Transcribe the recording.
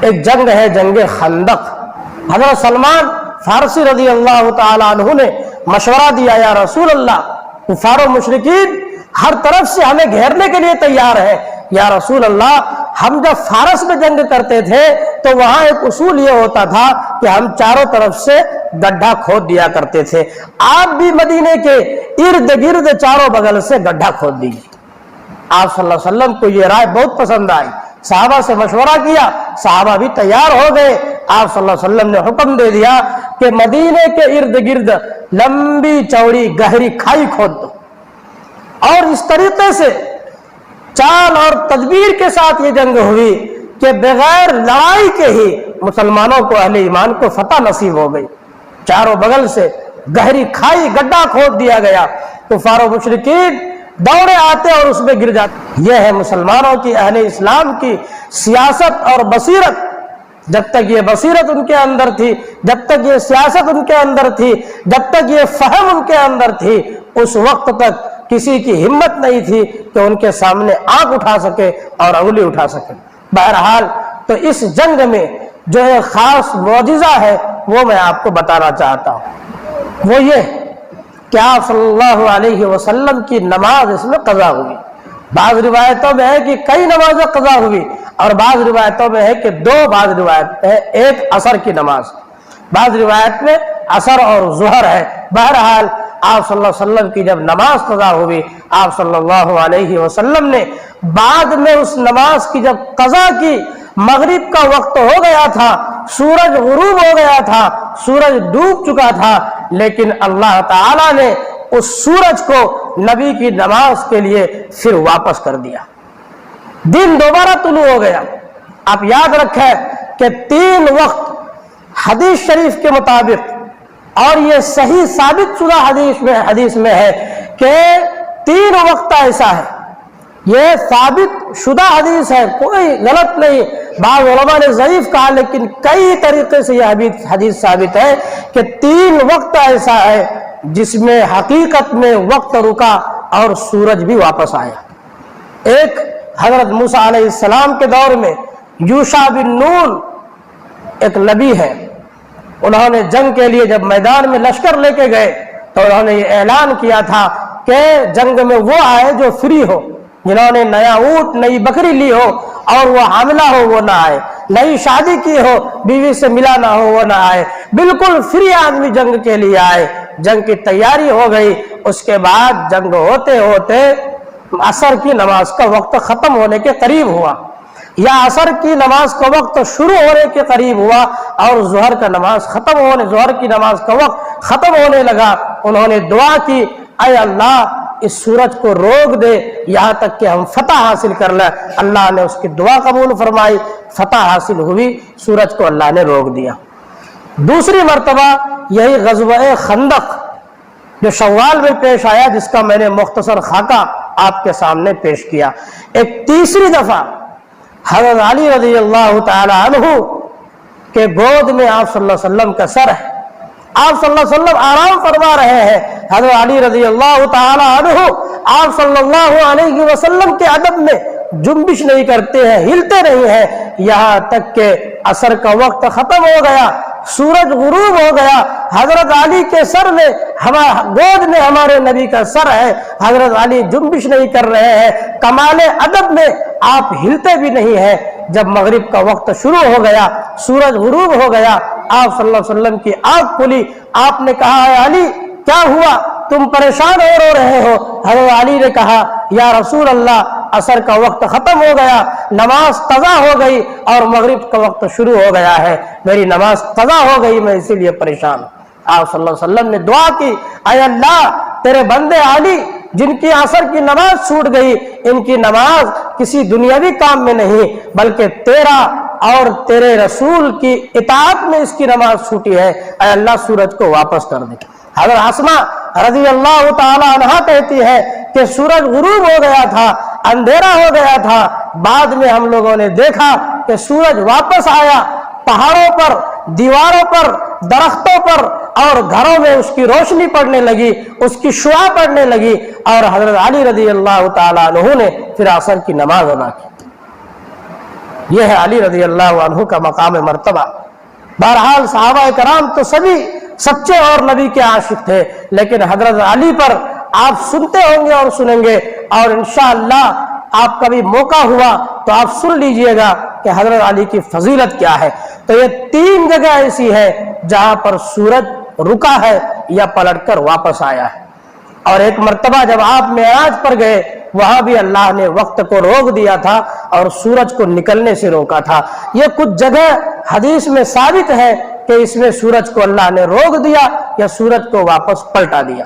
ایک جنگ ہے جنگ خندق۔ حضرت سلمان فارسی رضی اللہ تعالیٰ عنہ نے مشورہ دیا، یا رسول اللہ کفار و مشرکین ہر طرف سے ہمیں گھیرنے کے لیے تیار ہے، یا رسول اللہ ہم جب فارس میں جنگ کرتے تھے تو وہاں ایک اصول یہ ہوتا تھا کہ ہم چاروں طرف سے گڈھا کھود دیا کرتے تھے، آپ بھی مدینے کے ارد گرد چاروں بغل سے گڈھا کھود دیجیے۔ آپ صلی اللہ علیہ وسلم کو یہ رائے بہت پسند آئی، صحابہ سے مشورہ کیا، صحابہ بھی تیار ہو گئے۔ آپ صلی اللہ علیہ وسلم نے حکم دے دیا کہ مدینے کے ارد گرد لمبی چوڑی گہری کھائی کھود دو، اور اس طریقے سے چال اور تدبیر کے ساتھ یہ جنگ ہوئی کہ بغیر لڑائی کے ہی مسلمانوں کو، اہل ایمان کو فتح نصیب ہو گئی۔ چاروں بغل سے گہری کھائی گڈھا کھود دیا گیا، کفار و مشرکین دوڑے آتے اور اس میں گر جاتے۔ یہ ہے مسلمانوں کی، اہل اسلام کی سیاست اور بصیرت۔ جب تک یہ بصیرت ان کے اندر تھی، جب تک یہ سیاست ان کے اندر تھی، جب تک یہ فہم ان کے اندر تھی، اس وقت تک کسی کی ہمت نہیں تھی کہ ان کے سامنے آنکھ اٹھا سکے اور انگلی اٹھا سکے۔ بہرحال تو اس جنگ میں جو ہے خاص معجزہ ہے وہ میں آپ کو بتانا چاہتا ہوں، وہ یہ کہ آپ صلی اللہ علیہ وسلم کی نماز اس میں قضا ہوئی۔ بعض روایتوں میں ہے کہ کئی نمازیں قضا ہوئی، اور بعض روایتوں میں ہے کہ دو، بعض روایت ہے ایک عصر کی نماز، بعض روایت میں عصر اور ظہر ہے۔ بہرحال آپ صلی اللہ علیہ وسلم کی جب نماز قضا ہوئی، آپ صلی اللہ علیہ وسلم نے بعد میں اس نماز کی جب قضا کی، مغرب کا وقت ہو گیا تھا، سورج غروب ہو گیا تھا، سورج ڈوب چکا تھا، لیکن اللہ تعالیٰ نے اس سورج کو نبی کی نماز کے لیے پھر واپس کر دیا، دن دوبارہ طلوع ہو گیا۔ آپ یاد رکھیں کہ 3 وقت حدیث شریف کے مطابق، اور یہ صحیح ثابت شدہ حدیث میں ہے کہ 3 وقت ایسا ہے، یہ ثابت شدہ حدیث ہے، کوئی غلط نہیں۔ بعض علماء نے ضعیف کہا، لیکن کئی طریقے سے یہ حدیث ثابت ہے کہ 3 وقت ایسا ہے جس میں حقیقت میں وقت رکا اور سورج بھی واپس آیا۔ ایک حضرت موسیٰ علیہ السلام کے دور میں یوشع بن نون ایک نبی ہے، انہوں نے جنگ کے لیے جب میدان میں لشکر لے کے گئے تو انہوں نے یہ اعلان کیا تھا کہ جنگ میں وہ آئے جو فری ہو، جنہوں نے نیا اونٹ نئی بکری لی ہو اور وہ حاملہ ہو وہ نہ آئے، نئی شادی کی ہو بیوی سے ملا نہ ہو وہ نہ آئے، بالکل فری آدمی جنگ کے لیے آئے۔ جنگ کی تیاری ہو گئی، اس کے بعد جنگ ہوتے ہوتے عصر کی نماز کا وقت ختم ہونے کے قریب ہوا، یا عصر کی نماز کا وقت شروع ہونے کے قریب ہوا، اور ظہر کی نماز کا وقت ختم ہونے لگا۔ انہوں نے دعا کی، اے اللہ اس سورج کو روک دے یہاں تک کہ ہم فتح حاصل کر لیں۔ اللہ نے اس کی دعا قبول فرمائی، فتح حاصل ہوئی، سورج کو اللہ نے روک دیا۔ دوسری مرتبہ یہی غزوہ خندق جو شوال میں پیش آیا، جس کا میں نے مختصر خاکہ آپ کے سامنے پیش کیا۔ ایک تیسری دفعہ حضرت علی رضی اللہ تعالی عنہ کے گود میں آپ صلی اللہ علیہ وسلم کا سر ہے، آپ صلی اللہ علیہ وسلم آرام فرما رہے ہیں، حضرت علی رضی اللہ تعالی عنہ آپ صلی اللہ علیہ وسلم کے ادب میں جنبش نہیں کرتے ہیں، ہلتے نہیں ہیں، یہاں تک کہ عصر کا وقت ختم ہو گیا، سورج غروب ہو گیا، حضرت علی کے سر میں گود میں ہمارے نبی کا سر ہے، حضرت علی جنبش نہیں کر رہے ہیں، کمال ادب میں آپ ہلتے بھی نہیں ہیں۔ جب مغرب کا وقت شروع ہو گیا، سورج غروب ہو گیا، آپ صلی اللہ علیہ وسلم کی آنکھ کھلی، آپ نے کہا، اے علی کیا ہوا، تم پریشان ہو رو رہے ہو؟ حضرت علی نے کہا، یا رسول اللہ عصر کا وقت ختم ہو گیا، نماز قضا ہو گئی اور مغرب کا وقت شروع ہو گیا ہے، میری نماز قضا ہو گئی، میں اسی لیے پریشان ہوں۔ آپ صلی اللہ علیہ وسلم نے دعا کی، اے اللہ تیرے بندے علی جن کی عصر کی نماز چھوٹ گئی، ان کی نماز کسی دنیاوی کام میں نہیں بلکہ تیرا اور تیرے رسول کی اطاعت میں اس کی نماز چھوٹی ہے، اے اللہ سورج کو واپس کر دے۔ حضرت اسماء رضی اللہ تعالی عنہا کہتی ہے کہ سورج غروب ہو گیا تھا، اندھیرا ہو گیا تھا، بعد میں ہم لوگوں نے دیکھا کہ سورج واپس آیا، پہاڑوں پر، دیواروں پر، درختوں پر اور گھروں میں اس کی روشنی پڑنے لگی، اس کی شعاع پڑنے لگی، اور حضرت علی رضی اللہ تعالیٰ عنہ نے پھر عصر کی نماز ادا کی۔ یہ ہے علی رضی اللہ عنہ کا مقام مرتبہ۔ بہرحال صحابہ کرام تو سبھی سچے اور نبی کے عاشق تھے، لیکن حضرت علی پر آپ سنتے ہوں گے اور سنیں گے، اور انشاءاللہ آپ کا بھی موقع ہوا تو آپ سن لیجئے گا کہ حضرت علی کی فضیلت کیا ہے۔ تو یہ 3 جگہ ایسی ہے جہاں پر سورج رکا ہے یا پلٹ کر واپس آیا ہے، اور ایک مرتبہ جب آپ معراج پر گئے وہاں بھی اللہ نے وقت کو روک دیا تھا اور سورج کو نکلنے سے روکا تھا۔ یہ کچھ جگہ حدیث میں ثابت ہے کہ اس میں سورج کو اللہ نے روک دیا یا سورج کو واپس پلٹا دیا۔